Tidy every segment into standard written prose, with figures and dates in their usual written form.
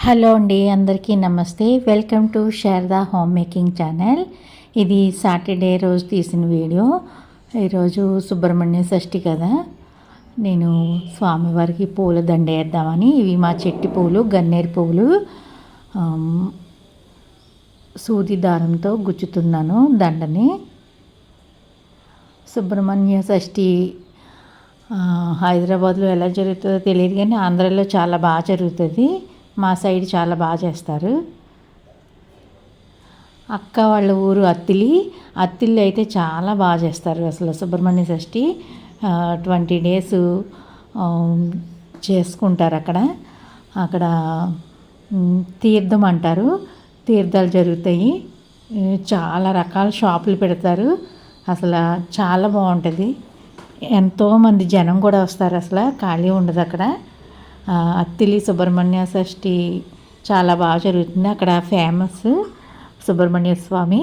Hello అండి, అందరికీ నమస్తే. Welcome to Sharada home making channel. ఇది సాటర్డే రోజు తీసిన వీడియో. ఈరోజు సుబ్రహ్మణ్య షష్ఠి కదా, నేను స్వామివారికి పూల దండ వేద్దామని ఇవి మా చెట్టి పూలు, గన్నేరు పువ్వులు సూది దారంతో గుచ్చుతున్నాను దండని. సుబ్రహ్మణ్య షష్ఠి హైదరాబాద్లో ఎలా జరుగుతుందో తెలియదు, కానీ ఆంధ్రాలో చాలా బాగా జరుగుతుంది. మా సైడ్ చాలా బాగా చేస్తారు. అక్క వాళ్ళ ఊరు అత్తిలి అయితే చాలా బాగా చేస్తారు. అసలు సుబ్రహ్మణ్య షష్ఠి 20 days చేసుకుంటారు. అక్కడ తీర్థం అంటారు, తీర్థాలు జరుగుతాయి. చాలా రకాల షాపులు పెడతారు. అసలు చాలా బాగుంటుంది. ఎంతోమంది జనం కూడా వస్తారు, అసలు ఖాళీ ఉండదు అక్కడ. అత్తిలి సుబ్రహ్మణ్య షష్ఠి చాలా బాగా జరుగుతుంది. అక్కడ ఫేమస్ సుబ్రహ్మణ్య స్వామి.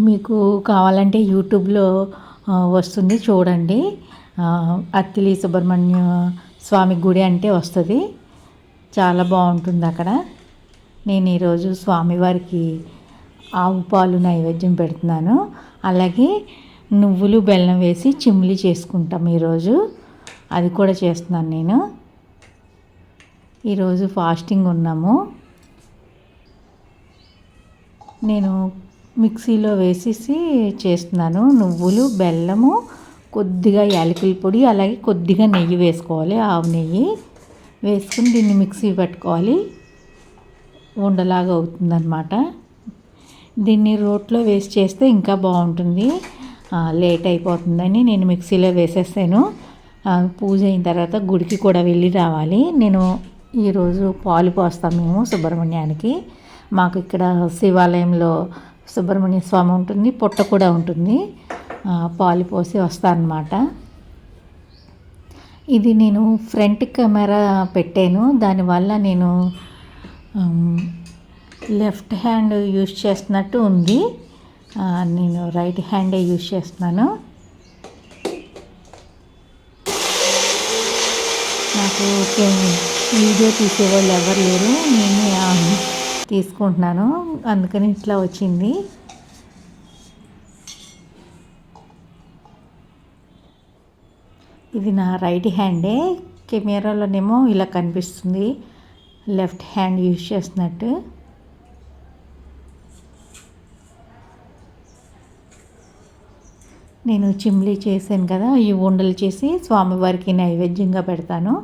మీకు కావాలంటే యూట్యూబ్లో వస్తుంది, చూడండి. అత్తిలి సుబ్రహ్మణ్య స్వామి గుడి అంటే వస్తుంది. చాలా బాగుంటుంది అక్కడ. నేను ఈరోజు స్వామివారికి ఆవు పాలు నైవేద్యం పెడుతున్నాను. అలాగే నువ్వులు బెల్లం వేసి చిమ్లీ చేసుకుంటాం ఈరోజు. అది కూడా చేస్తున్నాను నేను. ఈరోజు ఫాస్టింగ్ ఉన్నాము. నేను మిక్సీలో వేసేసి చేస్తున్నాను. నువ్వులు, బెల్లము, కొద్దిగా యాలకుల పొడి, అలాగే కొద్దిగా నెయ్యి వేసుకోవాలి. ఆవు నెయ్యి వేసుకుని దీన్ని మిక్సీ పట్టుకోవాలి. ఉండలాగా అవుతుందన్నమాట. దీన్ని రోట్లో వేసి చేస్తే ఇంకా బాగుంటుంది. లేట్ అయిపోతుందని నేను మిక్సీలో వేసేస్తాను. పూజ అయిన తర్వాత గుడికి కూడా వెళ్ళి రావాలి. నేను ఈరోజు పాలు పోస్తాం మేము సుబ్రహ్మణ్యానికి. మాకు ఇక్కడ శివాలయంలో సుబ్రహ్మణ్య స్వామి ఉంటుంది, పుట్ట కూడా ఉంటుంది. పాలు పోసి వస్తానమాట. ఇది నేను ఫ్రంట్ కెమెరా పెట్టాను, దానివల్ల నేను లెఫ్ట్ హ్యాండ్ యూజ్ చేస్తున్నట్టు ఉంది. నేను రైట్ హ్యాండే యూజ్ చేస్తున్నాను. నాకు వీడియో తీసేవాళ్ళు ఎవరు లేరు, నేనే తీసుకుంటున్నాను, అందుకని ఇట్లా వచ్చింది. ఇది నా రైట్ హ్యాండే. కెమెరాలోనేమో ఇలా కనిపిస్తుంది, లెఫ్ట్ హ్యాండ్ యూజ్ చేస్తున్నట్టు. నేను చిమ్లీ చేశాను కదా, ఈ ఉండలు చేసి స్వామివారికి నైవేద్యంగా పెడతాను.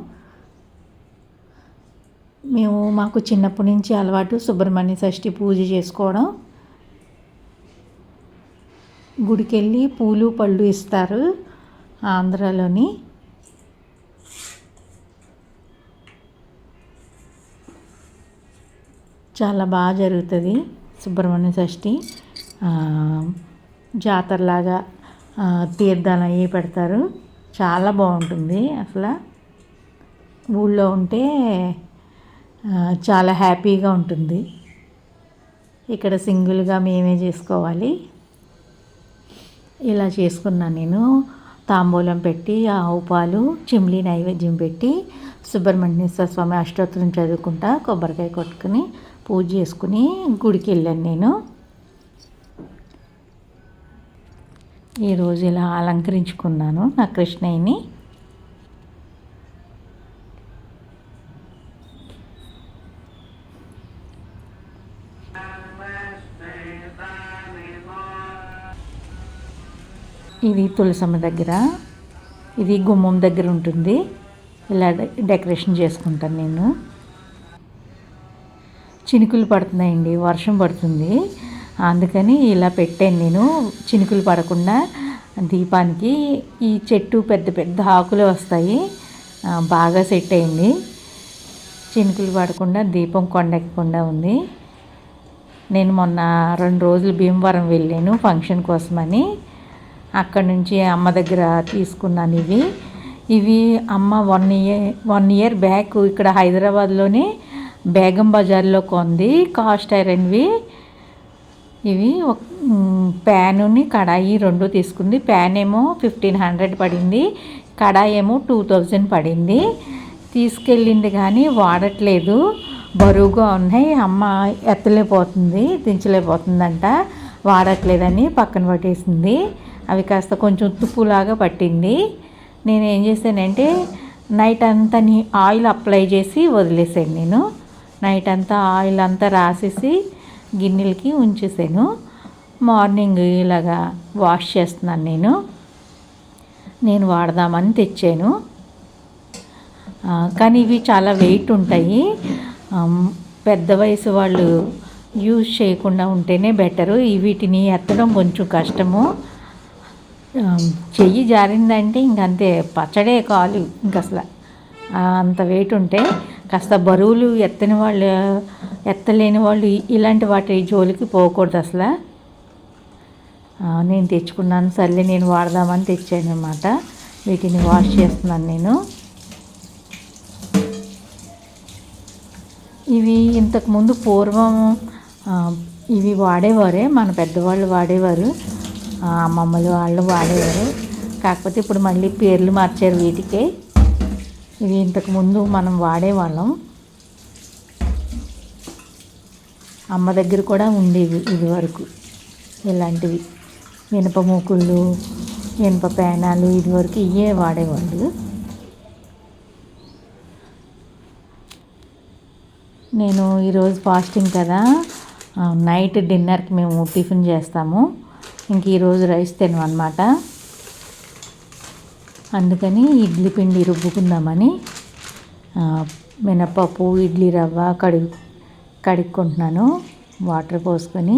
మాకు చిన్నప్పటి నుంచి అలవాటు సుబ్రహ్మణ్య షష్ఠి పూజ చేసుకోవడం. గుడికి వెళ్ళి పూలు పళ్ళు ఇస్తారు ఆంధ్రాలోని. చాలా బాగా జరుగుతుంది సుబ్రహ్మణ్య షష్ఠి. జాతరలాగా తీర్థాలు అవి పెడతారు. చాలా బాగుంటుంది. అసలు ఊళ్ళో ఉంటే చాలా హ్యాపీగా ఉంటుంది. ఇక్కడ సింగిల్గా మేమే చేసుకోవాలి. ఇలా చేసుకున్నాను నేను. తాంబూలం పెట్టి, ఆవు పాలు, చిమ్లీ నైవేద్యం పెట్టి, సుబ్రహ్మణ్యేశ్వర స్వామి అష్టోత్తరం చదువుకుంటా, కొబ్బరికాయ కొట్టుకుని పూజ చేసుకుని గుడికి వెళ్ళాను నేను. ఈరోజు ఇలా అలంకరించుకున్నాను నా కృష్ణయ్యని. ఇది తులసమ్మ దగ్గర, ఇది గుమ్మం దగ్గర ఉంటుంది. ఇలా డెకరేషన్ చేసుకుంటాను నేను. చినుకులు పడుతున్నాయండి, వర్షం పడుతుంది, అందుకని ఇలా పెట్టాను నేను. చినుకులు పడకుండా దీపానికి. ఈ చెట్టు పెద్ద పెద్ద ఆకులు వస్తాయి, బాగా సెట్ అయింది. చినుకులు పడకుండా దీపం కొండెక్కకుండా ఉంది. నేను మొన్న 2 రోజులు భీమవరం వెళ్ళాను ఫంక్షన్ కోసమని. అక్కడ నుంచి అమ్మ దగ్గర తీసుకున్నాను ఇవి అమ్మ 1 year బ్యాక్ ఇక్కడ హైదరాబాద్లోనే బేగం బజార్లో కొంది. కాస్ట్ ఐరన్వి ఇవి. ప్యానుని కడాయి 2 తీసుకుంది. ప్యాన్ ఏమో 1500 పడింది, కడాయి ఏమో 2000 పడింది. తీసుకెళ్ళింది కానీ వాడట్లేదు, బరువుగా ఉన్నాయి. అమ్మ ఎత్తలేకపోతుంది, దించలేకపోతుందంట, వాడట్లేదని పక్కన పట్టేసింది. అవి కాస్త కొంచెం తుప్పులాగా పట్టింది. నేను ఏం చేశానంటే నైట్ అంతా ఆయిల్ అప్లై చేసి వదిలేసాను. నేను నైట్ అంతా ఆయిల్ అంతా రాసేసి గిన్నెలకి ఉంచేసాను. మార్నింగ్ ఇలాగా వాష్ చేస్తున్నాను. నేను వాడదామని తెచ్చాను. కానీ ఇవి చాలా వెయిట్ ఉంటాయి. పెద్ద వయసు వాళ్ళు యూజ్ చేయకుండా ఉంటేనే బెటరు. వీటిని ఎత్తడం కొంచెం కష్టము. చెయ్యి జారిందంటే ఇంకంతే, పచ్చడే కాలు ఇంక అసలు. అంత వెయిట్ ఉంటే కాస్త బరువులు ఎత్తలేని వాళ్ళు ఇలాంటి వాటి జోలికి పోకూడదు అసలు. నేను తెచ్చుకున్నాను, సర్లే నేను వాడదామని తెచ్చాను అన్నమాట. వీటిని వాష్ చేస్తున్నాను నేను. ఇవి ఇంతకుముందు పూర్వం ఇవి వాడేవారే, మన పెద్దవాళ్ళు వాడేవారు, అమ్మమ్మలు వాళ్ళు వాడేవారు. కాకపోతే ఇప్పుడు మళ్ళీ పేర్లు మార్చారు వీటికే. ఇవి ఇంతకుముందు మనం వాడేవాళ్ళం. అమ్మ దగ్గర కూడా ఉండేవి ఇది వరకు ఇలాంటివి. ఇనుప మూకుళ్ళు, ఇనుప పేనాలు ఇదివరకు ఇవే వాడేవాళ్ళు. నేను ఈరోజు ఫాస్టింగ్ కదా, నైట్ డిన్నర్కి మేము టిఫిన్ చేస్తాము. ఇంక ఈరోజు రైస్ తినం అన్నమాట. అందుకని ఇడ్లీ పిండి రుబ్బుకుందామని మినపప్పు, ఇడ్లీ రవ్వ కడుక్కుంటున్నాను. వాటర్ పోసుకొని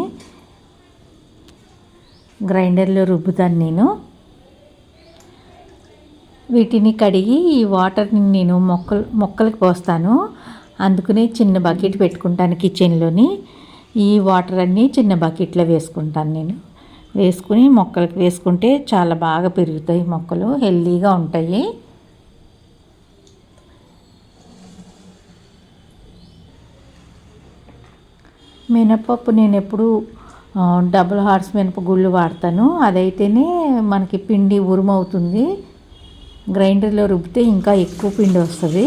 గ్రైండర్లో రుబ్బుతాను నేను. వీటిని కడిగి ఈ వాటర్ని నేను మొక్కలకు పోస్తాను. అందుకని చిన్న బకెట్ పెట్టుకుంటాను కిచెన్లోని. ఈ వాటర్ అన్నీ చిన్న బకెట్లో వేసుకుంటాను నేను. వేసుకుని మొక్కలకు వేసుకుంటే చాలా బాగా పెరుగుతాయి మొక్కలు, హెల్తీగా ఉంటాయి. మినపప్పు నేను ఎప్పుడు డబుల్ హార్స్ మినపగుళ్ళు వాడతాను. అదైతేనే మనకి పిండి ఉరుమవుతుంది. గ్రైండర్లో రుబ్బితే ఇంకా ఎక్కువ పిండి వస్తుంది.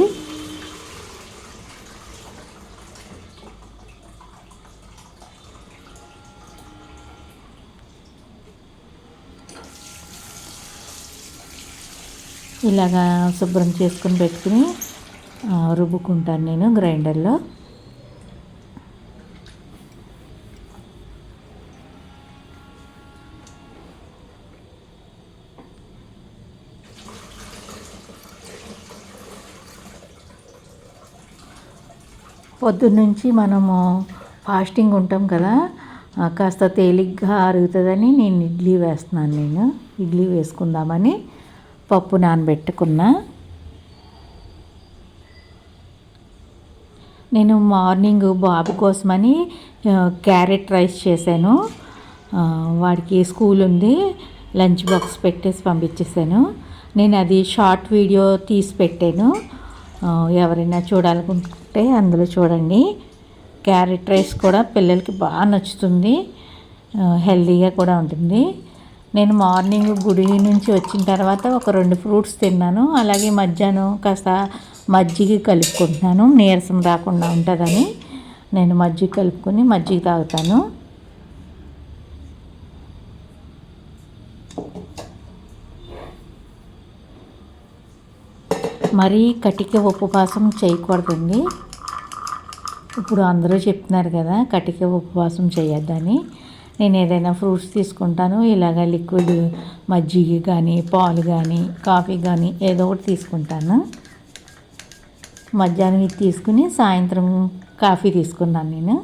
ఇలాగా శుభ్రం చేసుకుని పెట్టుకుని రుబ్బుకుంటాను నేను గ్రైండర్లో. పొద్దున్నుంచి మనము ఫాస్టింగ్ ఉంటాం కదా, కాస్త తేలిగ్గా అరుగుతుందని నేను ఇడ్లీ వేస్తున్నాను. ఇడ్లీ వేసుకుందామని పప్పు నానబెట్టుకున్నా. నేను మార్నింగ్ బాబు కోసమని క్యారెట్ రైస్ చేశాను. వాడికి స్కూల్ ఉంది, లంచ్ బాక్స్ పెట్టేసి పంపించేసాను. నేను అది షార్ట్ వీడియో తీసి పెట్టాను. ఎవరైనా చూడాలనుకుంటే అందులో చూడండి. క్యారెట్ రైస్ కూడా పిల్లలకి బాగా నచ్చుతుంది, హెల్తీగా కూడా ఉంటుంది. నేను మార్నింగ్ గుడి నుంచి వచ్చిన తర్వాత ఒక 2 ఫ్రూట్స్ తిన్నాను. అలాగే మధ్యాహ్నం కాస్త మజ్జిగ కలుపుకుంటున్నాను, నీరసం రాకుండా ఉంటుందని. నేను మజ్జిగ కలుపుకొని మజ్జిగ తాగుతాను. మరీ కటిక ఉపవాసం చేయకూడదండి. ఇప్పుడు అందరూ చెప్తున్నారు కదా కటిక ఉపవాసం చేయొద్దని. నేను ఏదైనా ఫ్రూట్స్ తీసుకుంటాను, ఇలాగ లిక్విడ్ మజ్జిగ కానీ, పాలు కానీ, కాఫీ కానీ ఏదో ఒకటి తీసుకుంటాను. మధ్యాహ్నం ఇది తీసుకుని సాయంత్రం కాఫీ తీసుకున్నాను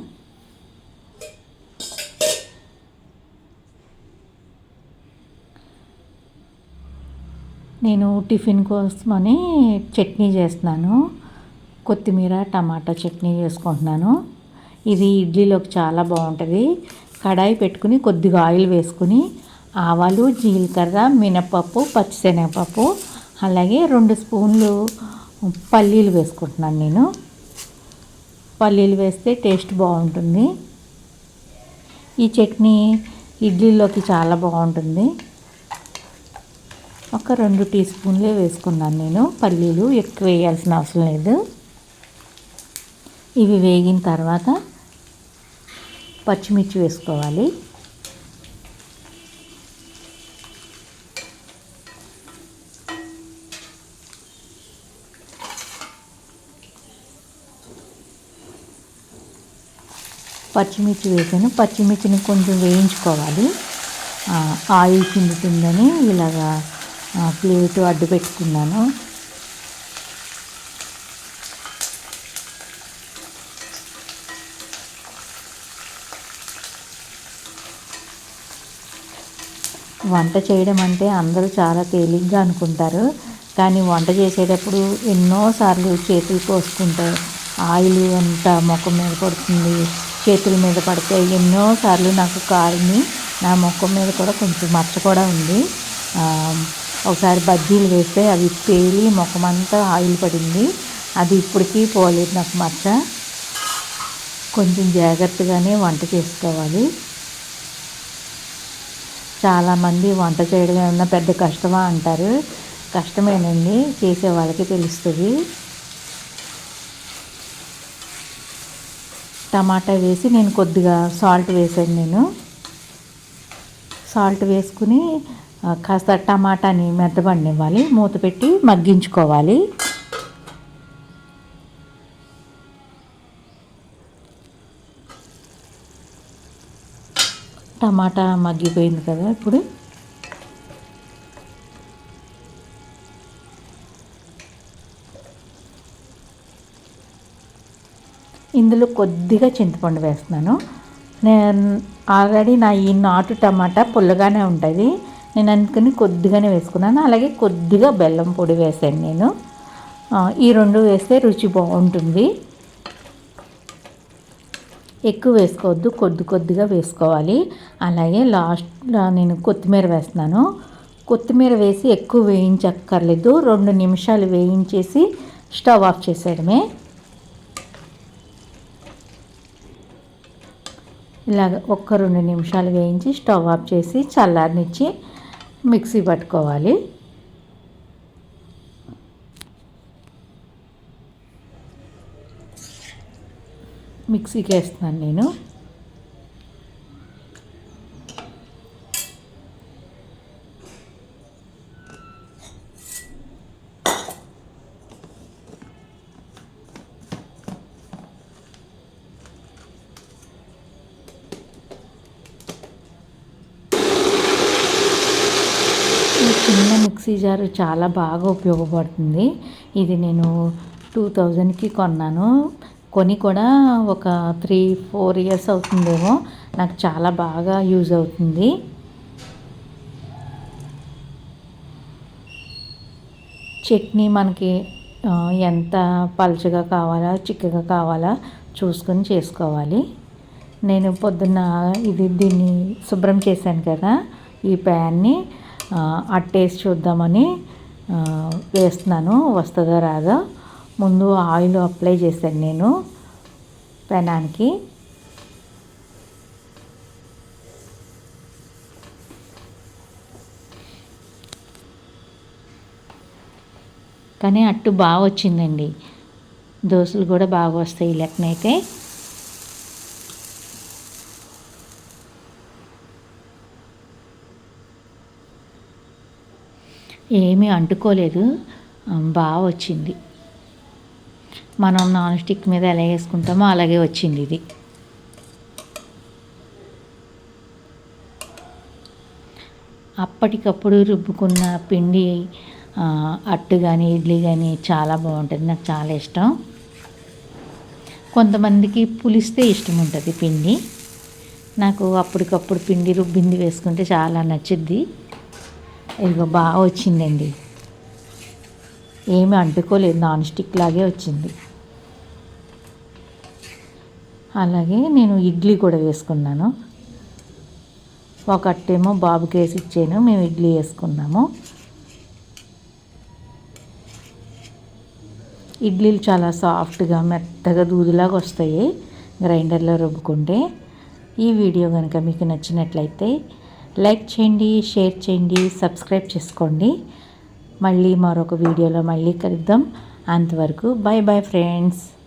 నేను టిఫిన్ కోసమని చట్నీ చేస్తున్నాను. కొత్తిమీర టమాటా చట్నీ చేసుకుంటున్నాను. ఇది ఇడ్లీలోకి చాలా బాగుంటుంది. కడాయి పెట్టుకుని కొద్దిగా ఆయిల్ వేసుకుని ఆవాలు, జీలకర్ర, మినపప్పు, పచ్చిశనగపప్పు, అలాగే 2 స్పూన్లు పల్లీలు వేసుకుంటున్నాను నేను. పల్లీలు వేస్తే టేస్ట్ బాగుంటుంది. ఈ చట్నీ ఇడ్లీలోకి చాలా బాగుంటుంది. ఒక 2 టీ స్పూన్లే వేసుకున్నాను నేను పల్లీలు, ఎక్కువ వేయాల్సిన అవసరం లేదు. ఇవి వేగిన తర్వాత పచ్చిమిర్చి వేసుకోవాలి. పచ్చిమిర్చి వేసాను. పచ్చిమిర్చిని కొంచెం వేయించుకోవాలి. ఆయిల్ చిందుతుందని ఇలాగా ప్లేటు అడ్డు పెట్టుకున్నాను. వంట చేయడం అంటే అందరూ చాలా తేలిగ్గా అనుకుంటారు, కానీ వంట చేసేటప్పుడు ఎన్నోసార్లు చేతులు కోసుకుంటే ఆయిల్ అంతా ముఖం మీద పడుతుంది, చేతుల మీద పడితే ఎన్నోసార్లు నాకు కాలిని, నా ముఖం మీద కూడా కొంచెం మచ్చ కూడా ఉంది. ఒకసారి బజ్జీలు వేస్తే అవి పేలి ముఖం అంతా ఆయిల్ పడింది. అది ఇప్పటికీ పోలేదు నాకు మచ్చ. కొంచెం జాగ్రత్తగానే వంట చేసుకోవాలి. చాలామంది వంట చేయడం ఏమన్నా పెద్ద కష్టమా అంటారు. కష్టమేనండి, చేసే వాళ్ళకి తెలుస్తుంది. టమాటా వేసి నేను కొద్దిగా సాల్ట్ వేసాను. సాల్ట్ వేసుకుని కాస్త టమాటాని మెత్తబడనివ్వాలి. మూత పెట్టి మగ్గించుకోవాలి. టమాటా మగ్గిపోయింది కదా. ఇప్పుడు ఇందులో కొద్దిగా చింతపండు వేస్తున్నాను. నేను ఆల్రెడీ ఈ నాటు టమాటా పుల్లగానే ఉంటుంది, నేను అందుకని కొద్దిగానే వేసుకున్నాను. అలాగే కొద్దిగా బెల్లం పొడి వేసాను నేను. ఈ 2 వేస్తే రుచి బాగుంటుంది. ఎక్కువ వేసుకోవద్దు, కొద్దిగా వేసుకోవాలి. అలాగే లాస్ట్లో నేను కొత్తిమీర వేస్తున్నాను. కొత్తిమీర వేసి ఎక్కువ వేయించక్కర్లేదు. 2 నిమిషాలు వేయించేసి స్టవ్ ఆఫ్ చేసేయడమే. ఇలాగ 1-2 నిమిషాలు వేయించి స్టవ్ ఆఫ్ చేసి చల్లారనిచ్చి మిక్సీ పట్టుకోవాలి. మిక్సీకి వేస్తున్నాను నేను. చిన్న మిక్సీ జారు చాలా బాగా ఉపయోగపడుతుంది. ఇది నేను 2000కి కొన్నాను. కొని కూడా ఒక 3-4 ఇయర్స్ అవుతుందేమో. నాకు చాలా బాగా యూజ్ అవుతుంది. చట్నీ మనకి ఎంత పలుచగా కావాలా, చిక్కగా కావాలా చూసుకొని చేసుకోవాలి. నేను పొద్దున్న దీన్ని శుభ్రం చేశాను కదా, ఈ ప్యాన్ని అట్టేసి చూద్దామని వేస్తున్నాను, వస్తుందో రాదో. ముందు ఆయిల్ అప్లై చేశాను నేను పెనానికి. కానీ అట్టు బాగా వచ్చిందండి. దోశలు కూడా బాగా వస్తాయి లెక్కనైతే. ఏమీ అంటుకోలేదు, బాగా వచ్చింది. మనం నాన్ స్టిక్ మీద ఎలా వేసుకుంటామో అలాగే వచ్చింది ఇది. అప్పటికప్పుడు రుబ్బుకున్న పిండి అట్టు కానీ ఇడ్లీ కానీ చాలా బాగుంటుంది, నాకు చాలా ఇష్టం. కొంతమందికి పులిస్తే ఇష్టం ఉంటుంది పిండి. నాకు అప్పటికప్పుడు పిండి రుబ్బింది వేసుకుంటే చాలా నచ్చుద్ది. ఇదిగో బాగా వచ్చిందండి, ఏమీ అంటుకోలేదు, నాన్ స్టిక్ లాగే వచ్చింది. అలాగే నేను ఇడ్లీ కూడా వేసుకున్నాను. ఒక అట్టేమో బాబుకి వేసి ఇచ్చాను, మేము ఇడ్లీ వేసుకున్నాము. ఇడ్లీలు చాలా సాఫ్ట్గా మెత్తగా దూదిలాగా వస్తాయి గ్రైండర్లో రుబ్బుకుంటే. ఈ వీడియో కనుక మీకు నచ్చినట్లయితే లైక్ చేయండి, షేర్ చేయండి, సబ్స్క్రైబ్ చేసుకోండి. మళ్ళీ మరొక వీడియోలో మళ్ళీ కలుద్దాం. అంతవరకు బాయ్ బాయ్ ఫ్రెండ్స్.